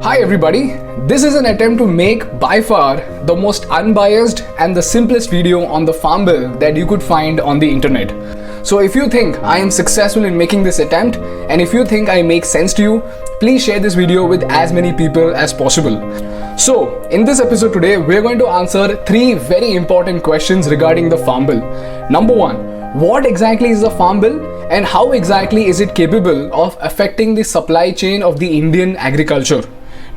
Hi everybody, this is an attempt to make by far the most unbiased and the simplest video on the farm bill that you could find on the internet. So if you think I am successful in making this attempt and if you think I make sense to you, please share this video with as many people as possible. So in this episode today, we're going to answer 3 very important questions regarding the farm bill. Number 1, what exactly is the farm bill and how exactly is it capable of affecting the supply chain of the Indian agriculture?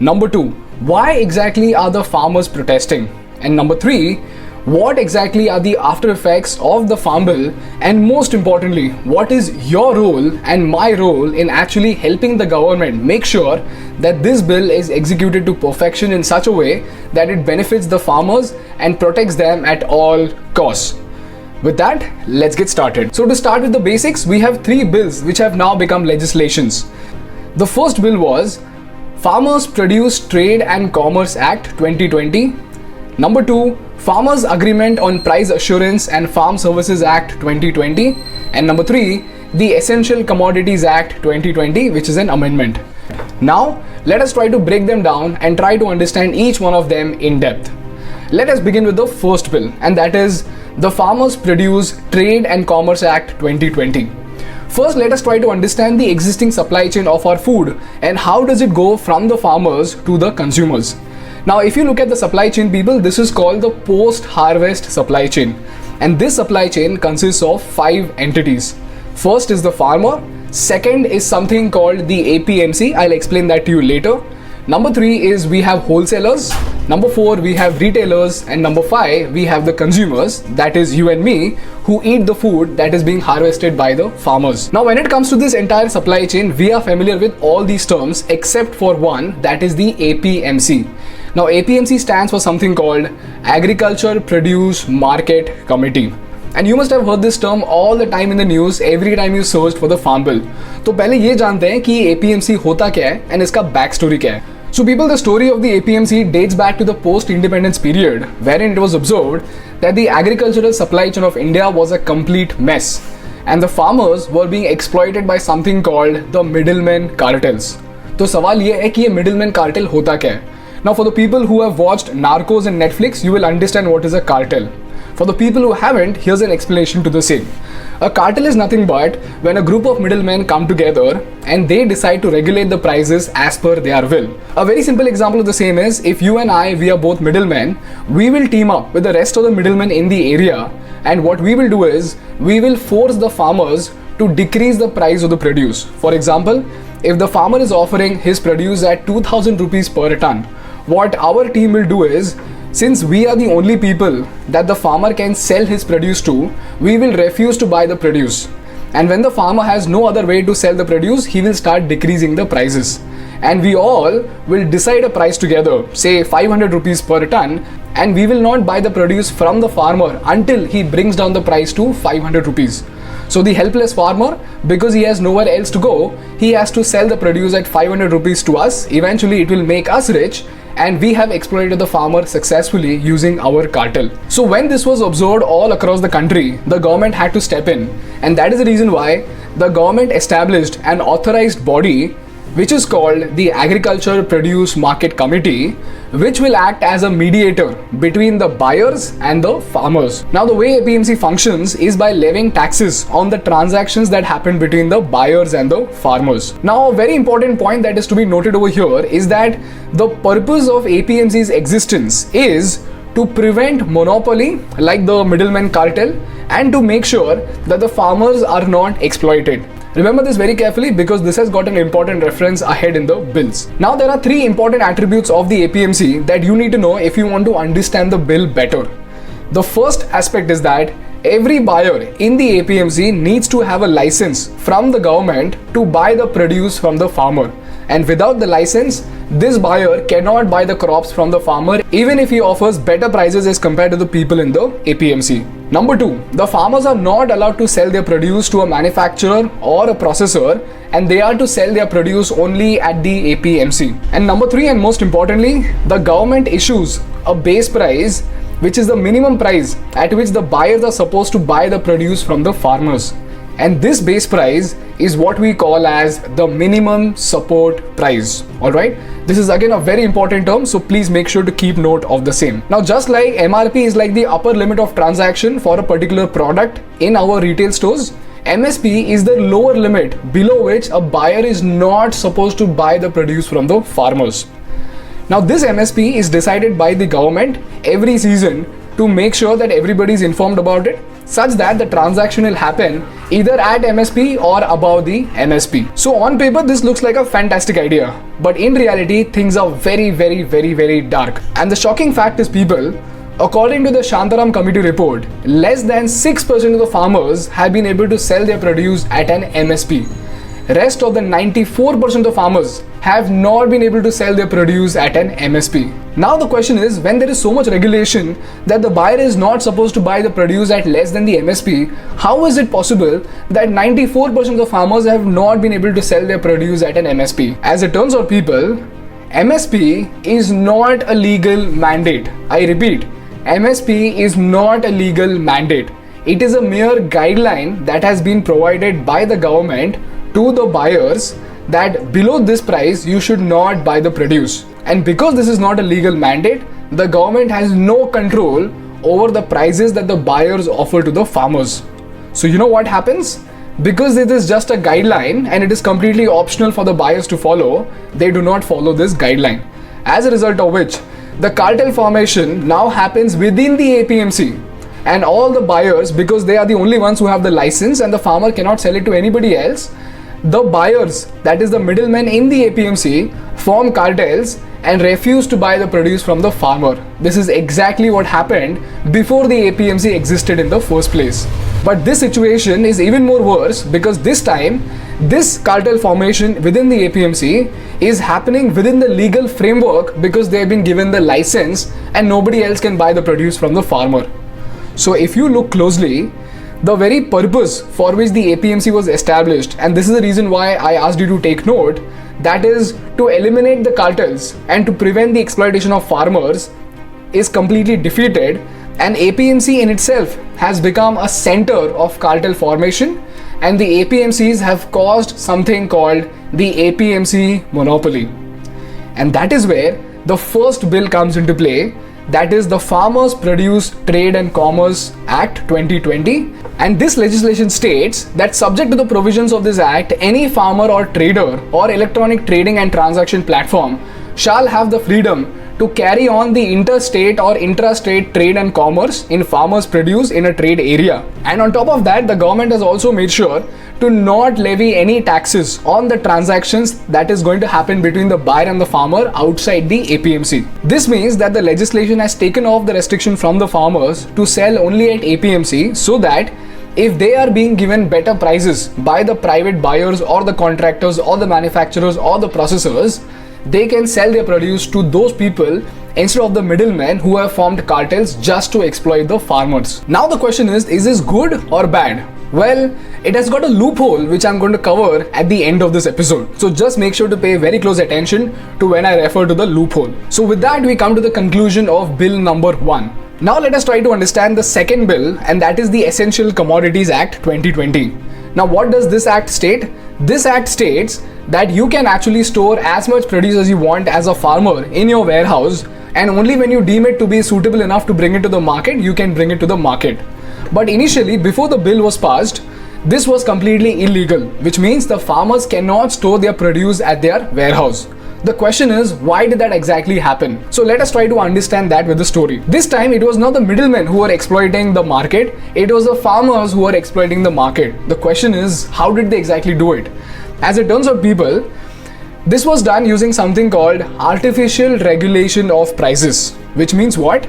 Number 2, why exactly are the farmers protesting? And number 3, what exactly are the after effects of the farm bill? And most importantly, what is your role and my role in actually helping the government make sure that this bill is executed to perfection in such a way that it benefits the farmers and protects them at all costs? With that, let's get started. So to start with the basics, we have 3 bills which have now become legislations. The first bill was Farmers Produce Trade and Commerce Act 2020. Number 2, Farmers Agreement on Price Assurance and Farm Services Act 2020. And number 3, the Essential Commodities Act 2020, which is an amendment. Now, let us try to break them down and try to understand each one of them in depth. Let us begin with the first bill, and that is the Farmers Produce Trade and Commerce Act 2020. First, let us try to understand the existing supply chain of our food and how does it go from the farmers to the consumers. Now, if you look at the supply chain, people, this is called the post-harvest supply chain. And this supply chain consists of 5 entities. First is the farmer. Second is something called the APMC. I'll explain that to you later. Number 3 is we have wholesalers. Number 4, we have retailers. And number 5, we have the consumers, that is you and me, who eat the food that is being harvested by the farmers. Now, when it comes to this entire supply chain, we are familiar with all these terms except for one, that is the APMC. Now, APMC stands for something called Agriculture Produce Market Committee. And you must have heard this term all the time in the news every time you searched for the farm bill. तो पहले ये जानते हैं कि APMC होता क्या है and इसका back story क्या है. So people, the story of the APMC dates back to the post-independence period, wherein it was observed that the agricultural supply chain of India was a complete mess, and the farmers were being exploited by something called the middlemen cartels. तो सवाल ये है कि ये middlemen cartel होता क्या है? Now, for the people who have watched Narcos and Netflix, you will understand what is a cartel. For the people who haven't, here's an explanation to the same. A cartel is nothing but when a group of middlemen come together and they decide to regulate the prices as per their will. A very simple example of the same is if you and I, we are both middlemen, we will team up with the rest of the middlemen in the area, and what we will do is we will force the farmers to decrease the price of the produce. For example, if the farmer is offering his produce at 2000 rupees per ton, what our team will do is, since we are the only people that the farmer can sell his produce to, we will refuse to buy the produce. And when the farmer has no other way to sell the produce, he will start decreasing the prices. And we all will decide a price together, say 500 rupees per ton, and we will not buy the produce from the farmer until he brings down the price to 500 rupees. So the helpless farmer, because he has nowhere else to go, he has to sell the produce at 500 rupees to us. Eventually it will make us rich, and we have exploited the farmer successfully using our cartel. So when this was observed all across the country, the government had to step in, and that is the reason why the government established an authorized body which is called the Agriculture Produce Market Committee, which will act as a mediator between the buyers and the farmers. Now, the way APMC functions is by levying taxes on the transactions that happen between the buyers and the farmers. Now, a very important point that is to be noted over here is that the purpose of APMC's existence is to prevent monopoly like the middleman cartel and to make sure that the farmers are not exploited. Remember this very carefully because this has got an important reference ahead in the bills. Now, there are 3 important attributes of the APMC that you need to know if you want to understand the bill better. The first aspect is that every buyer in the APMC needs to have a license from the government to buy the produce from the farmer. And without the license, this buyer cannot buy the crops from the farmer even if he offers better prices as compared to the people in the APMC. Number 2, the farmers are not allowed to sell their produce to a manufacturer or a processor, and they are to sell their produce only at the APMC. And number 3, and most importantly, the government issues a base price, which is the minimum price at which the buyers are supposed to buy the produce from the farmers. And this base price is what we call as the minimum support price. Alright, this is again a very important term, so please make sure to keep note of the same. Now, just like MRP is like the upper limit of transaction for a particular product in our retail stores, MSP is the lower limit below which a buyer is not supposed to buy the produce from the farmers. Now, this MSP is decided by the government every season to make sure that everybody is informed about it, such that the transaction will happen either at MSP or above the MSP. So on paper, this looks like a fantastic idea, but in reality, things are very dark. And the shocking fact is, people, according to the Shantaram committee report, less than 6% of the farmers have been able to sell their produce at an MSP. Rest of the 94% of the farmers have not been able to sell their produce at an MSP. Now the question is, when there is so much regulation that the buyer is not supposed to buy the produce at less than the MSP, how is it possible that 94% of the farmers have not been able to sell their produce at an MSP? As it turns out, people, MSP is not a legal mandate. I repeat, MSP is not a legal mandate. It is a mere guideline that has been provided by the government to the buyers that below this price you should not buy the produce. And because this is not a legal mandate, the government has no control over the prices that the buyers offer to the farmers. So you know what happens? Because it is just a guideline and it is completely optional for the buyers to follow, they do not follow this guideline. As a result of which, the cartel formation now happens within the APMC. And all the buyers, because they are the only ones who have the license and the farmer cannot sell it to anybody else, the buyers, that is the middlemen in the APMC, form cartels and refuse to buy the produce from the farmer. This is exactly what happened before the APMC existed in the first place. But this situation is even more worse because this time, this cartel formation within the APMC is happening within the legal framework because they have been given the license and nobody else can buy the produce from the farmer. So if you look closely, the very purpose for which the APMC was established, and this is the reason why I asked you to take note, that is to eliminate the cartels and to prevent the exploitation of farmers, is completely defeated, and APMC in itself has become a center of cartel formation, and the APMCs have caused something called the APMC monopoly. And that is where the first bill comes into play, that is the Farmers Produce Trade and Commerce Act 2020. And this legislation states that subject to the provisions of this act, any farmer or trader or electronic trading and transaction platform shall have the freedom to carry on the interstate or intrastate trade and commerce in farmers' produce in a trade area. And on top of that, the government has also made sure to not levy any taxes on the transactions that is going to happen between the buyer and the farmer outside the APMC. This means that the legislation has taken off the restriction from the farmers to sell only at APMC, so that if they are being given better prices by the private buyers or the contractors or the manufacturers or the processors, they can sell their produce to those people instead of the middlemen who have formed cartels just to exploit the farmers. Now the question is this good or bad? Well, it has got a loophole which I'm going to cover at the end of this episode. So just make sure to pay very close attention to when I refer to the loophole. So with that, we come to the conclusion of bill number 1. Now let us try to understand the second bill, and that is the Essential Commodities Act 2020. Now what does this act state? This act states that you can actually store as much produce as you want as a farmer in your warehouse, and only when you deem it to be suitable enough to bring it to the market, you can bring it to the market. But initially, before the bill was passed, this was completely illegal, which means the farmers cannot store their produce at their warehouse. The question is, why did that exactly happen? So let us try to understand that with the story. This time, it was not the middlemen who were exploiting the market, it was the farmers who were exploiting the market. The question is, how did they exactly do it? As it turns out, people, this was done using something called artificial regulation of prices, which means what?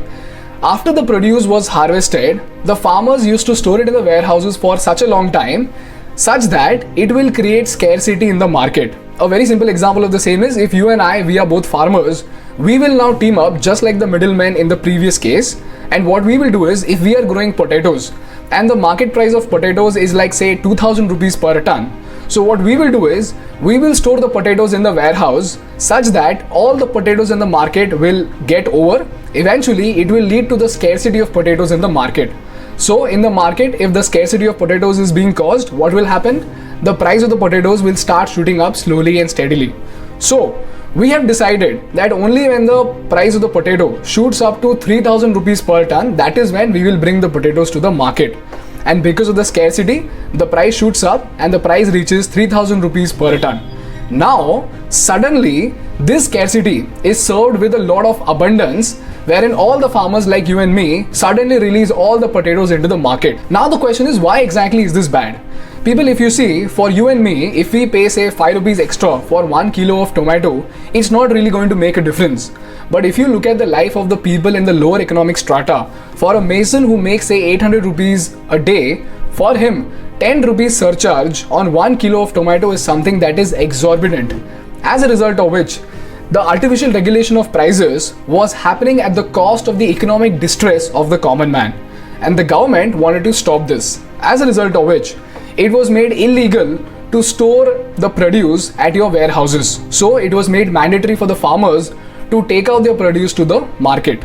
After the produce was harvested, the farmers used to store it in the warehouses for such a long time, such that it will create scarcity in the market. A very simple example of the same is, if you and I, we are both farmers, we will now team up just like the middlemen in the previous case. And what we will do is, if we are growing potatoes and the market price of potatoes is like say 2000 rupees per ton. So what we will do is, we will store the potatoes in the warehouse such that all the potatoes in the market will get over. Eventually, it will lead to the scarcity of potatoes in the market. So in the market, if the scarcity of potatoes is being caused, what will happen? The price of the potatoes will start shooting up slowly and steadily. So we have decided that only when the price of the potato shoots up to 3000 rupees per ton, that is when we will bring the potatoes to the market. And because of the scarcity, the price shoots up and the price reaches 3000 rupees per ton. Now, suddenly, this scarcity is served with a lot of abundance, wherein all the farmers like you and me suddenly release all the potatoes into the market. Now the question is, why exactly is this bad? People, if you see, for you and me, if we pay say 5 rupees extra for 1 kilo of tomato, it's not really going to make a difference. But if you look at the life of the people in the lower economic strata, for a mason who makes say 800 rupees a day, for him 10 rupees surcharge on 1 kilo of tomato is something that is exorbitant. As a result of which, the artificial regulation of prices was happening at the cost of the economic distress of the common man. And the government wanted to stop this. As a result of which, it was made illegal to store the produce at your warehouses. So it was made mandatory for the farmers to take out their produce to the market.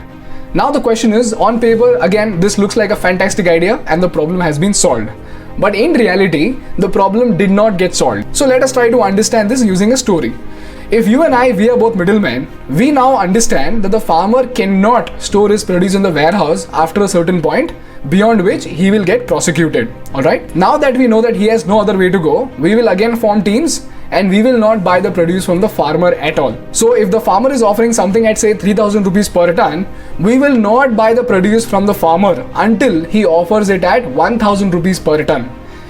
Now the question is, on paper, again, this looks like a fantastic idea and the problem has been solved. But in reality, the problem did not get solved. So let us try to understand this using a story. If you and I, we are both middlemen, we now understand that the farmer cannot store his produce in the warehouse after a certain point, beyond which he will get prosecuted. Alright? Now that we know that he has no other way to go, we will again form teams and we will not buy the produce from the farmer at all. So if the farmer is offering something at say 3000 rupees per ton, we will not buy the produce from the farmer until he offers it at 1000 rupees per ton.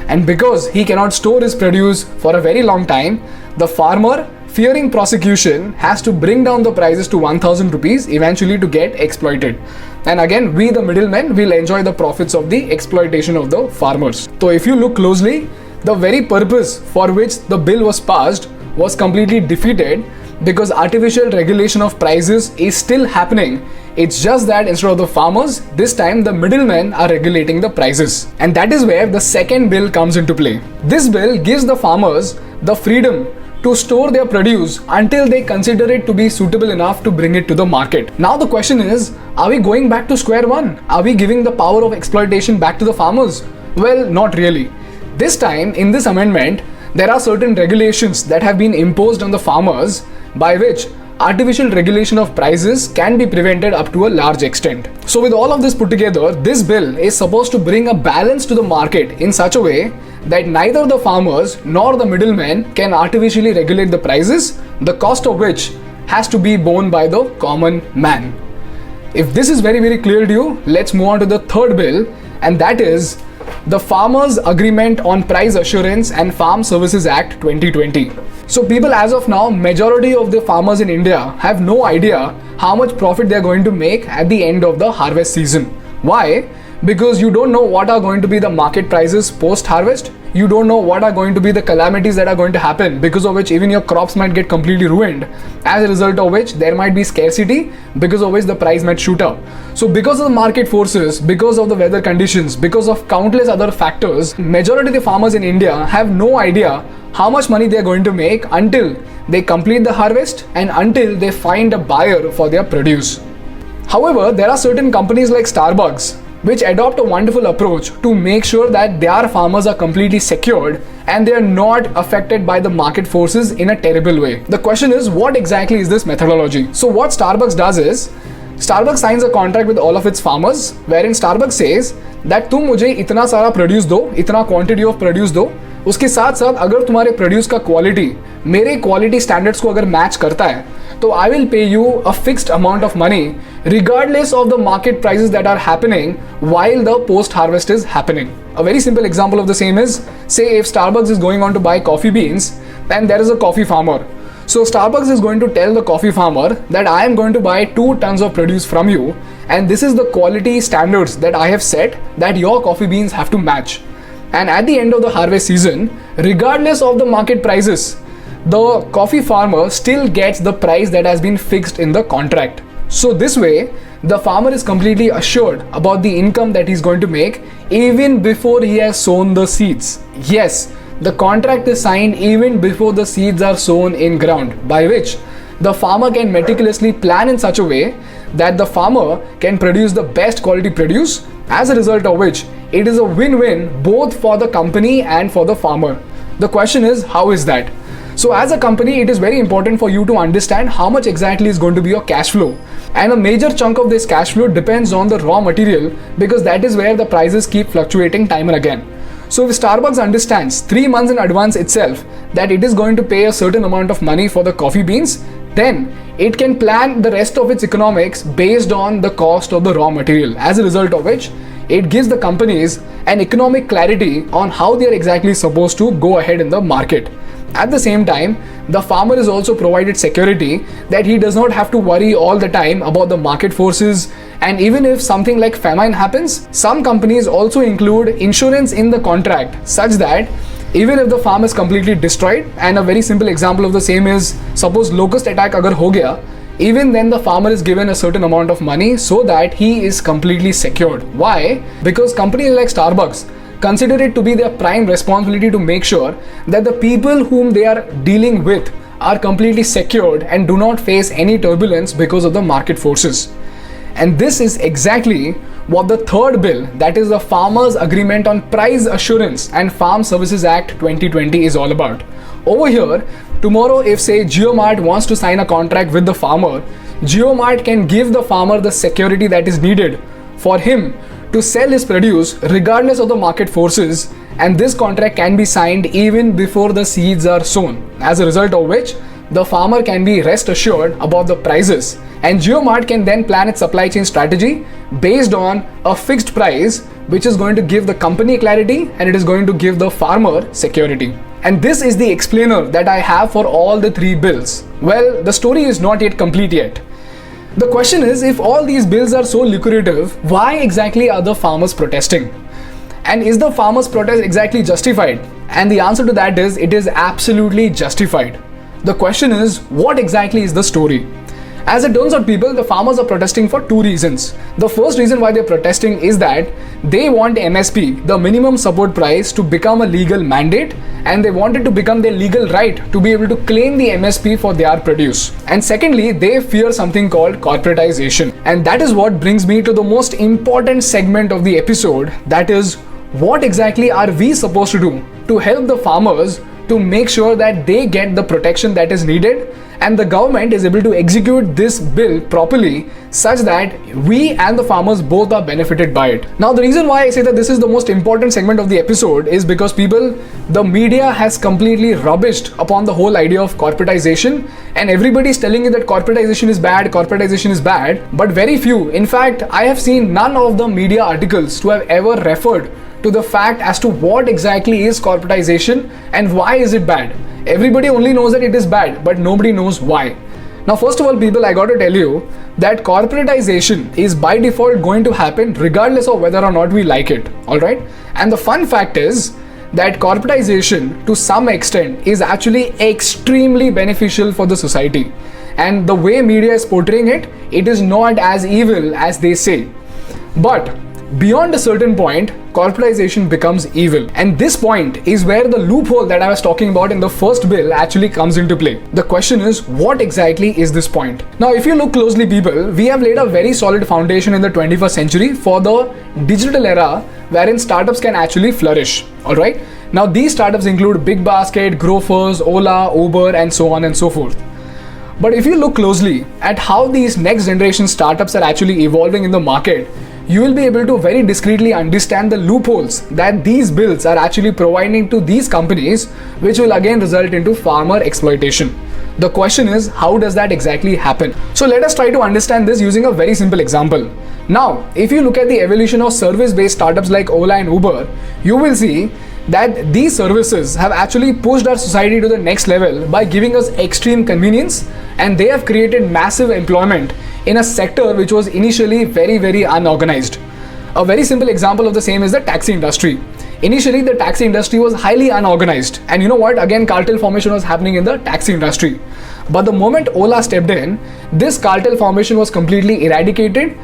And because he cannot store his produce for a very long time, the farmer, fearing prosecution, has to bring down the prices to 1000 rupees eventually to get exploited. And again, we the middlemen will enjoy the profits of the exploitation of the farmers. So if you look closely, the very purpose for which the bill was passed was completely defeated because artificial regulation of prices is still happening. It's just that instead of the farmers, this time the middlemen are regulating the prices. And that is where the second bill comes into play. This bill gives the farmers the freedom to store their produce until they consider it to be suitable enough to bring it to the market. Now the question is, are we going back to square one? Are we giving the power of exploitation back to the farmers? Well, not really. This time, in this amendment, there are certain regulations that have been imposed on the farmers by which artificial regulation of prices can be prevented up to a large extent. So with all of this put together, this bill is supposed to bring a balance to the market in such a way that neither the farmers nor the middlemen can artificially regulate the prices, the cost of which has to be borne by the common man. If this is very clear to you, let's move on to the third bill, and that is the Farmers Agreement on Price Assurance and Farm Services Act 2020. So people, as of now, majority of the farmers in India have no idea how much profit they are going to make at the end of the harvest season. Why? Because you don't know what are going to be the market prices post-harvest. You don't know what are going to be the calamities that are going to happen, because of which even your crops might get completely ruined. As a result of which there might be scarcity, because of which the price might shoot up. So because of the market forces, because of the weather conditions, because of countless other factors, majority of the farmers in India have no idea how much money they are going to make until they complete the harvest and until they find a buyer for their produce. However, there are certain companies like Starbucks which adopt a wonderful approach to make sure that their farmers are completely secured and they are not affected by the market forces in a terrible way. The question is, what exactly is this methodology? So what Starbucks does is, Starbucks signs a contract with all of its farmers, wherein Starbucks says that तुम मुझे इतना सारा produce दो, इतना quantity of produce दो, उसके साथ साथ अगर तुम्हारे प्रोड्यूस का क्वालिटी मेरे क्वालिटी स्टैंडर्ड्स को अगर मैच करता है, तो I will pay you a fixed amount of money regardless of the market prices that are happening while the post-harvest is happening. A very simple example of the same is, say if Starbucks is going on to buy coffee beans, then there is a coffee farmer. So Starbucks is going to tell the coffee farmer that I am going to buy 2 tons of produce from you, and this is the quality standards that I have set that your coffee beans have to match. And at the end of the harvest season, regardless of the market prices, the coffee farmer still gets the price that has been fixed in the contract. So this way, the farmer is completely assured about the income that he's going to make even before he has sown the seeds. Yes, the contract is signed even before the seeds are sown in ground, by which the farmer can meticulously plan in such a way that the farmer can produce the best quality produce as a result of which it is a win-win both for the company and for the farmer. The question is, how is that? So as a company, it is very important for you to understand how much exactly is going to be your cash flow. And a major chunk of this cash flow depends on the raw material, because that is where the prices keep fluctuating time and again. So if Starbucks understands 3 months in advance itself that it is going to pay a certain amount of money for the coffee beans, then it can plan the rest of its economics based on the cost of the raw material, as a result of which it gives the companies an economic clarity on how they are exactly supposed to go ahead in the market. At the same time, the farmer is also provided security that he does not have to worry all the time about the market forces, and even if something like famine happens, some companies also include insurance in the contract such that even if the farm is completely destroyed, and a very simple example of the same is, suppose locust attack agar ho gaya, even then the farmer is given a certain amount of money so that he is completely secured. Why? Because companies like Starbucks consider it to be their prime responsibility to make sure that the people whom they are dealing with are completely secured and do not face any turbulence because of the market forces. And this is exactly what the third bill, that is the Farmers Agreement on Price Assurance and Farm Services Act 2020, is all about. Over here, tomorrow if say JioMart wants to sign a contract with the farmer, JioMart can give the farmer the security that is needed for him to sell his produce regardless of the market forces, and this contract can be signed even before the seeds are sown, as a result of which the farmer can be rest assured about the prices, and JioMart can then plan its supply chain strategy based on a fixed price, which is going to give the company clarity and it is going to give the farmer security. And this is the explainer that I have for all the 3 bills. Well, the story is not yet complete yet. The question is, if all these bills are so lucrative, why exactly are the farmers protesting? And is the farmers' protest exactly justified? And the answer to that is, it is absolutely justified. The question is, what exactly is the story? As it turns out, people, the farmers are protesting for 2 reasons. The first reason why they're protesting is that they want MSP, the minimum support price, to become a legal mandate, and they want it to become their legal right to be able to claim the MSP for their produce. And secondly, they fear something called corporatization. And that is what brings me to the most important segment of the episode, that is, what exactly are we supposed to do to help the farmers to make sure that they get the protection that is needed and the government is able to execute this bill properly such that we and the farmers both are benefited by it. Now, the reason why I say that this is the most important segment of the episode is because people, the media has completely rubbished upon the whole idea of corporatization, and everybody is telling you that corporatization is bad, but very few, in fact, I have seen none of the media articles to have ever referred to the fact as to what exactly is corporatization and why is it bad. Everybody only knows that it is bad, but nobody knows why. Now, first of all, people, I got to tell you that corporatization is by default going to happen regardless of whether or not we like it, alright? And the fun fact is that corporatization to some extent is actually extremely beneficial for the society. And the way media is portraying it, it is not as evil as they say. But beyond a certain point, corporatization becomes evil. And this point is where the loophole that I was talking about in the first bill actually comes into play. The question is, what exactly is this point? Now, if you look closely, people, we have laid a very solid foundation in the 21st century for the digital era wherein startups can actually flourish. Alright? Now, these startups include Big Basket, Grofers, Ola, Uber, and so on and so forth. But if you look closely at how these next generation startups are actually evolving in the market, you will be able to very discreetly understand the loopholes that these bills are actually providing to these companies, which will again result into farmer exploitation. The question is, how does that exactly happen? So let us try to understand this using a very simple example. Now, if you look at the evolution of service-based startups like Ola and Uber, you will see that these services have actually pushed our society to the next level by giving us extreme convenience, and they have created massive employment in a sector which was initially very unorganized. A very simple example of the same is the taxi industry. Initially, the taxi industry was highly unorganized, and you know what? Again, cartel formation was happening in the taxi industry. But the moment Ola stepped in, this cartel formation was completely eradicated,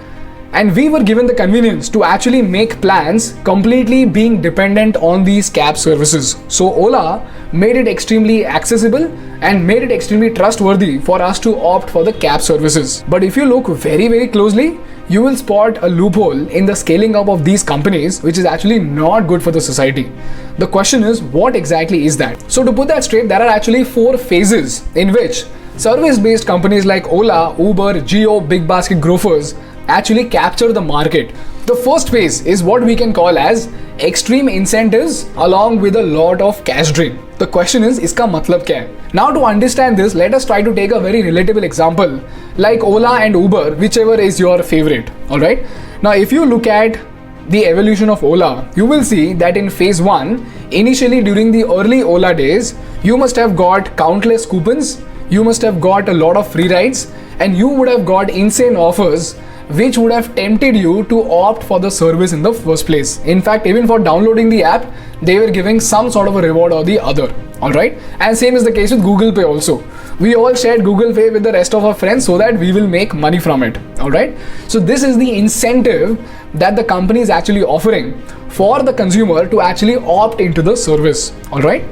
And we were given the convenience to actually make plans completely being dependent on these cab services. So Ola made it extremely accessible and made it extremely trustworthy for us to opt for the cab services. But if you look very closely, you will spot a loophole in the scaling up of these companies, which is actually not good for the society. The question is, what exactly is that? So to put that straight, there are actually 4 phases in which service-based companies like Ola, Uber, Jio, Big Basket Grofers actually capture the market. The first phase is what we can call as extreme incentives along with a lot of cash drain. The question is, iska matlab kya hai? Now to understand this, let us try to take a very relatable example like Ola and Uber, whichever is your favorite. Alright. Now if you look at the evolution of Ola, you will see that in phase 1, initially during the early Ola days, you must have got countless coupons, you must have got a lot of free rides, and you would have got insane offers which would have tempted you to opt for the service in the first place. In fact, even for downloading the app, they were giving some sort of a reward or the other. Alright, and same is the case with Google Pay also. We all shared Google Pay with the rest of our friends so that we will make money from it. Alright, so this is the incentive that the company is actually offering for the consumer to actually opt into the service. Alright.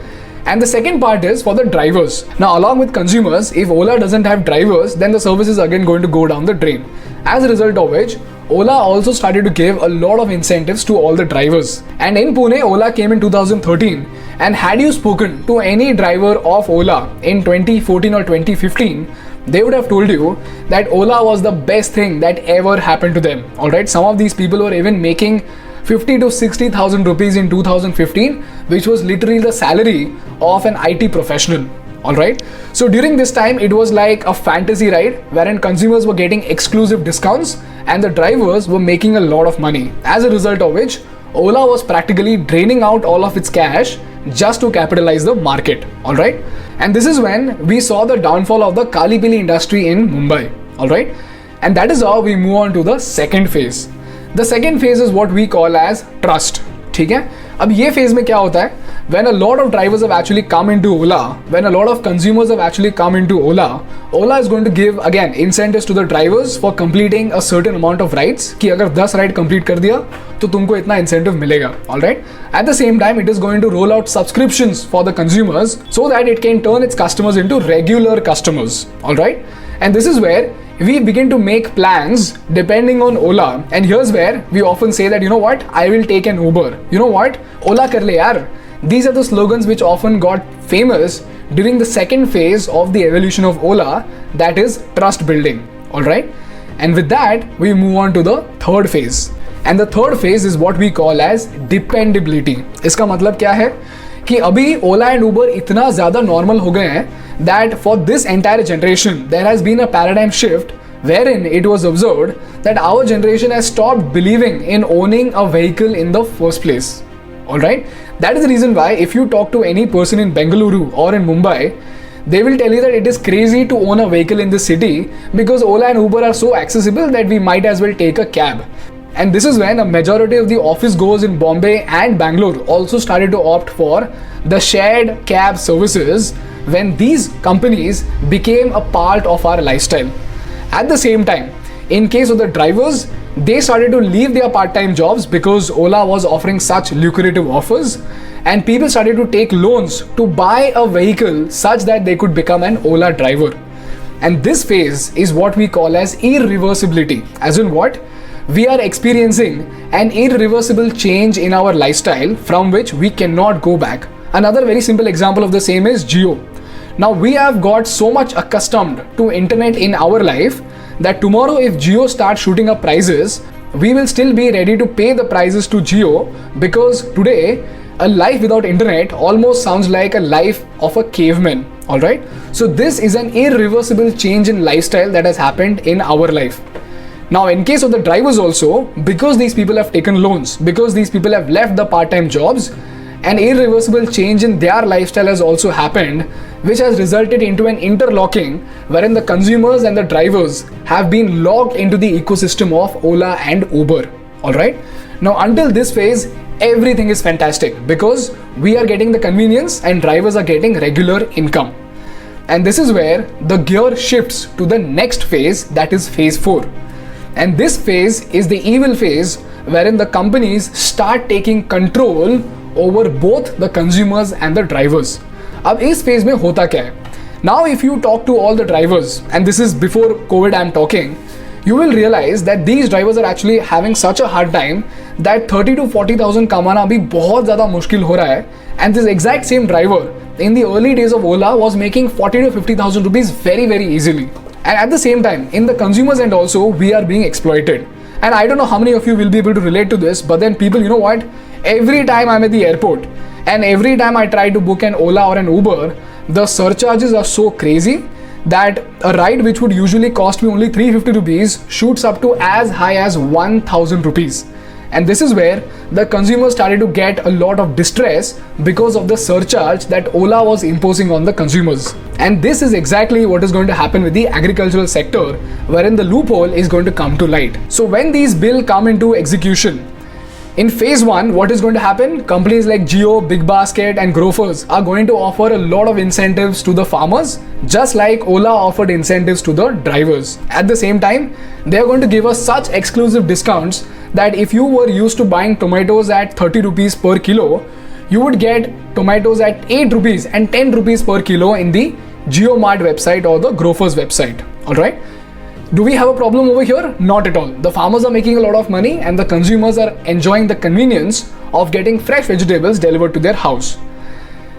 And the second part is for the drivers. Now, along with consumers, if Ola doesn't have drivers, then the service is again going to go down the drain. As a result of which, Ola also started to give a lot of incentives to all the drivers. And in Pune, Ola came in 2013. And had you spoken to any driver of Ola in 2014 or 2015, they would have told you that Ola was the best thing that ever happened to them. Alright, some of these people were even making 50 to 60,000 rupees in 2015, which was literally the salary of an IT professional. Alright, so during this time, it was like a fantasy ride wherein consumers were getting exclusive discounts and the drivers were making a lot of money. As a result of which, Ola was practically draining out all of its cash just to capitalize the market. Alright, and this is when we saw the downfall of the Kali Pili industry in Mumbai. Alright, and that is how we move on to the second phase. The second phase is what we call as trust. ठीक है, अब ये phase में क्या होता है? When a lot of drivers have actually come into Ola, when a lot of consumers have actually come into Ola, Ola is going to give again incentives to the drivers for completing a certain amount of rides. कि अगर 10 ride complete कर दिया तो तुमको इतना incentive मिलेगा. Alright. At the same time, it is going to roll out subscriptions for the consumers so that it can turn its customers into regular customers. Alright. And this is where we begin to make plans depending on Ola. And here's where we often say that, you know what, I will take an Uber. You know what, Ola kar le yaar. These are the slogans which often got famous during the second phase of the evolution of Ola, that is trust building. Alright. And with that, we move on to the third phase. And the third phase is what we call as dependability. इसका मतलब क्या है कि अभी Ola and Uber इतना ज़्यादा normal हो गए हैं that for this entire generation, there has been a paradigm shift wherein it was observed that our generation has stopped believing in owning a vehicle in the first place. Alright? That is the reason why if you talk to any person in Bengaluru or in Mumbai, they will tell you that it is crazy to own a vehicle in this city because Ola and Uber are so accessible that we might as well take a cab. And this is when a majority of the office goers in Bombay and Bangalore also started to opt for the shared cab services when these companies became a part of our lifestyle. At the same time, in case of the drivers, they started to leave their part-time jobs because Ola was offering such lucrative offers, and people started to take loans to buy a vehicle such that they could become an Ola driver. And this phase is what we call as irreversibility. As in what? We are experiencing an irreversible change in our lifestyle from which we cannot go back. Another very simple example of the same is Jio. Now we have got so much accustomed to internet in our life that tomorrow if Jio starts shooting up prices, we will still be ready to pay the prices to Jio because today a life without internet almost sounds like a life of a caveman. Alright? So this is an irreversible change in lifestyle that has happened in our life. Now in case of the drivers also, because these people have taken loans, because these people have left the part-time jobs, an irreversible change in their lifestyle has also happened, which has resulted into an interlocking wherein the consumers and the drivers have been locked into the ecosystem of Ola and Uber. Alright? Now until this phase, everything is fantastic because we are getting the convenience and drivers are getting regular income. And this is where the gear shifts to the next phase, that is phase 4. And this phase is the evil phase wherein the companies start taking control over both the consumers and the drivers. अब इस phase में होता क्या है? Now if you talk to all the drivers, and this is before COVID I'm talking, you will realize that these drivers are actually having such a hard time that 30 to 40,000 कमाना भी बहुत ज़्यादा मुश्किल हो रहा है. And this exact same driver in the early days of Ola was making 40 to 50,000 rupees very, very easily. And at the same time, in the consumers end also, we are being exploited. And I don't know how many of you will be able to relate to this, but then people, you know what? Every time I'm at the airport and every time I try to book an Ola or an Uber, the surcharges are so crazy that a ride which would usually cost me only 350 rupees shoots up to as high as 1000 rupees. And this is where the consumers started to get a lot of distress because of the surcharge that Ola was imposing on the consumers. And this is exactly what is going to happen with the agricultural sector, wherein the loophole is going to come to light. So when these bills come into execution, in phase 1, what is going to happen? Companies like Jio, Big Basket and Grofers are going to offer a lot of incentives to the farmers, just like Ola offered incentives to the drivers. At the same time, they are going to give us such exclusive discounts that if you were used to buying tomatoes at 30 rupees per kilo, you would get tomatoes at 8 rupees and 10 rupees per kilo in the JioMart website or the Grofers website. Alright? Do we have a problem over here? Not at all. The farmers are making a lot of money and the consumers are enjoying the convenience of getting fresh vegetables delivered to their house.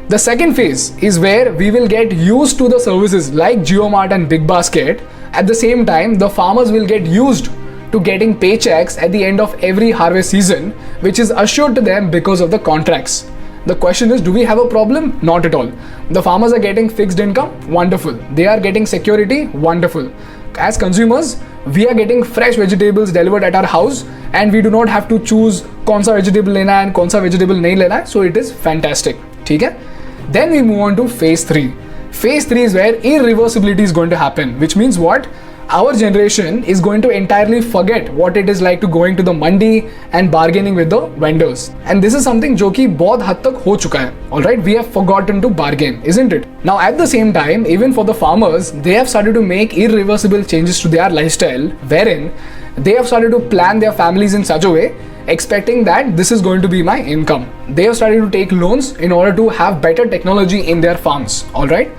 The second phase is where we will get used to the services like JioMart and Big Basket. At the same time, the farmers will get used to getting paychecks at the end of every harvest season, which is assured to them because of the contracts. The question is, do we have a problem? Not at all. The farmers are getting fixed income, wonderful. They are getting security, wonderful. As consumers, we are getting fresh vegetables delivered at our house and we do not have to choose कौन सा vegetable लेना है and कौन सा vegetable नहीं लेना है. So it is fantastic. ठीक है? Then we move on to phase 3. Phase 3 is where irreversibility is going to happen, which means what? Our generation is going to entirely forget what it is like to going to the mandi and bargaining with the vendors. And this is something जो कि बहुत हद तक हो चुका है. Alright, we have forgotten to bargain, isn't it? Now at the same time, even for the farmers, they have started to make irreversible changes to their lifestyle, wherein they have started to plan their families in such a way, expecting that this is going to be my income. They have started to take loans in order to have better technology in their farms. Alright?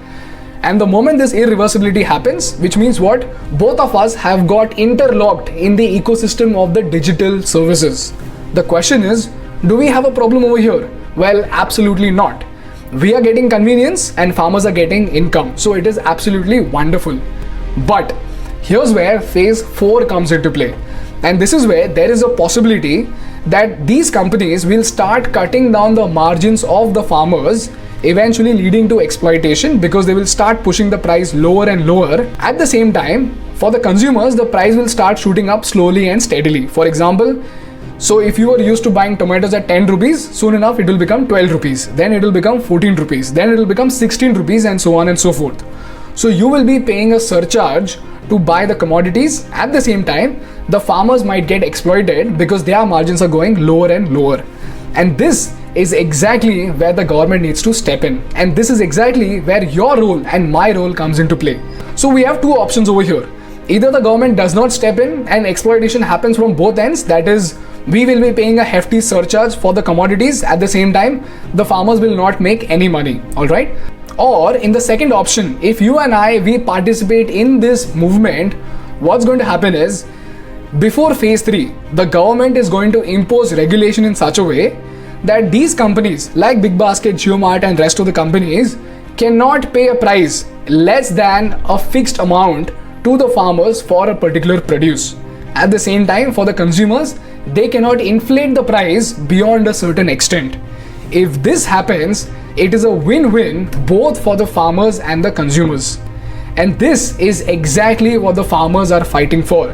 And the moment this irreversibility happens, which means what? Both of us have got interlocked in the ecosystem of the digital services. The question is, do we have a problem over here? Well, absolutely not. We are getting convenience and farmers are getting income. So it is absolutely wonderful. But here's where phase 4 comes into play. And this is where there is a possibility that these companies will start cutting down the margins of the farmers, eventually leading to exploitation because they will start pushing the price lower and lower. At the same time, for the consumers, the price will start shooting up slowly and steadily. For example, so if you are used to buying tomatoes at 10 rupees, soon enough it will become 12 rupees, then it will become 14 rupees, then it will become 16 rupees and so on and so forth. So you will be paying a surcharge to buy the commodities. At the same time, the farmers might get exploited because their margins are going lower and lower. And this is exactly where the government needs to step in. And this is exactly where your role and my role comes into play. So we have two options over here. Either the government does not step in and exploitation happens from both ends, that is, we will be paying a hefty surcharge for the commodities. At the same time, the farmers will not make any money. Alright? Or in the second option, if you and I, we participate in this movement, what's going to happen is, before phase 3, the government is going to impose regulation in such a way that these companies like Big Basket, JioMart and rest of the companies cannot pay a price less than a fixed amount to the farmers for a particular produce. At the same time, for the consumers, they cannot inflate the price beyond a certain extent. If this happens, it is a win-win both for the farmers and the consumers. And this is exactly what the farmers are fighting for.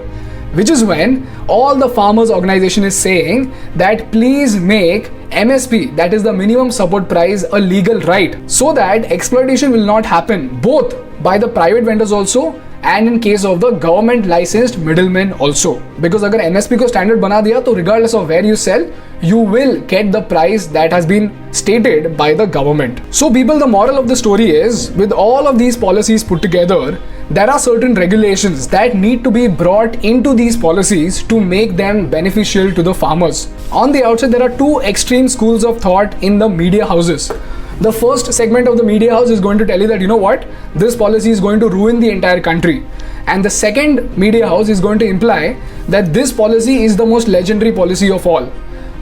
Which is when all the farmers organization is saying that please make MSP, that is the minimum support price, a legal right, so that exploitation will not happen both by the private vendors also and in case of the government licensed middlemen also. Because अगर MSP को standard बना दिया तो regardless of where you sell, you will get the price that has been stated by the government. So people, the moral of the story is, with all of these policies put together, there are certain regulations that need to be brought into these policies to make them beneficial to the farmers. On the outset, there are two extreme schools of thought in the media houses. The first segment of the media house is going to tell you that, you know what, this policy is going to ruin the entire country. And the second media house is going to imply that this policy is the most legendary policy of all.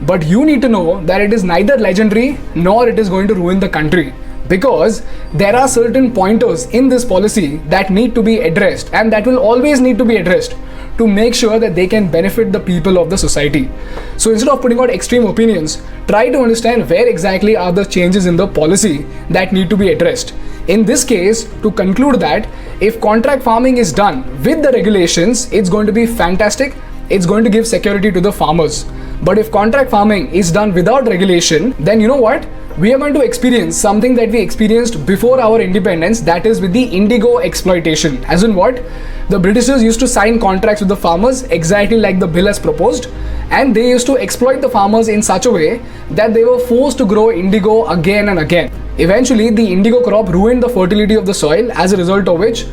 But you need to know that it is neither legendary nor it is going to ruin the country, because there are certain pointers in this policy that need to be addressed and that will always need to be addressed to make sure that they can benefit the people of the society. So instead of putting out extreme opinions, try to understand where exactly are the changes in the policy that need to be addressed. In this case, to conclude that if contract farming is done with the regulations, it's going to be fantastic. It's going to give security to the farmers. But if contract farming is done without regulation, then you know what? We are going to experience something that we experienced before our independence, that is with the indigo exploitation. As in what? The Britishers used to sign contracts with the farmers exactly like the bill has proposed, and they used to exploit the farmers in such a way that they were forced to grow indigo again and again. Eventually, the indigo crop ruined the fertility of the soil, as a result of which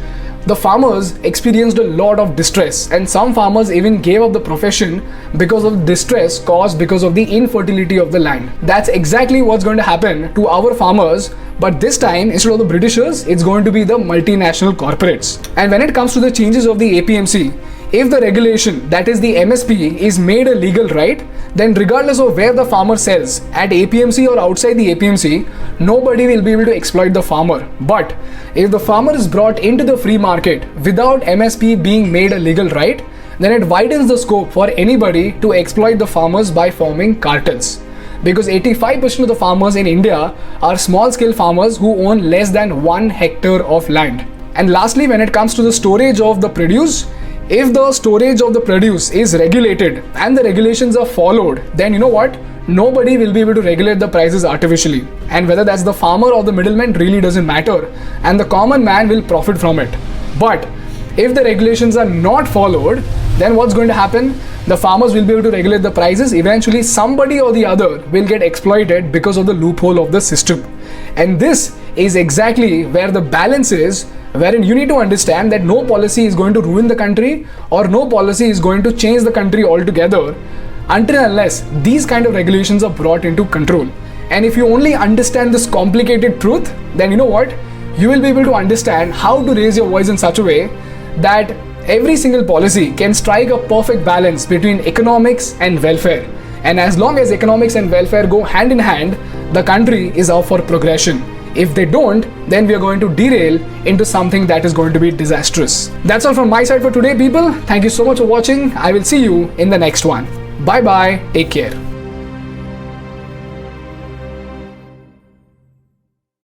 the farmers experienced a lot of distress, and some farmers even gave up the profession because of distress caused because of the infertility of the land. That's exactly what's going to happen to our farmers, but this time instead of the Britishers, it's going to be the multinational corporates. And when it comes to the changes of the APMC, if the regulation, that is the MSP, is made a legal right, then regardless of where the farmer sells, at APMC or outside the APMC, nobody will be able to exploit the farmer. But if the farmer is brought into the free market without MSP being made a legal right, then it widens the scope for anybody to exploit the farmers by forming cartels. Because 85% of the farmers in India are small-scale farmers who own less than 1 hectare of land. And lastly, when it comes to the storage of the produce, if the storage of the produce is regulated and the regulations are followed, then you know what? Nobody will be able to regulate the prices artificially. And whether that's the farmer or the middleman really doesn't matter, and the common man will profit from it. But if the regulations are not followed, then what's going to happen? The farmers will be able to regulate the prices. Eventually, somebody or the other will get exploited because of the loophole of the system. And this is exactly where the balance is, wherein you need to understand that no policy is going to ruin the country or no policy is going to change the country altogether until and unless these kind of regulations are brought into control. And if you only understand this complicated truth, then you know what? You will be able to understand how to raise your voice in such a way that every single policy can strike a perfect balance between economics and welfare. And as long as economics and welfare go hand in hand, the country is out for progression. If they don't, then we are going to derail into something that is going to be disastrous. That's all from my side for today, people. Thank you so much for watching. I will see you in the next one. Bye bye. Take care.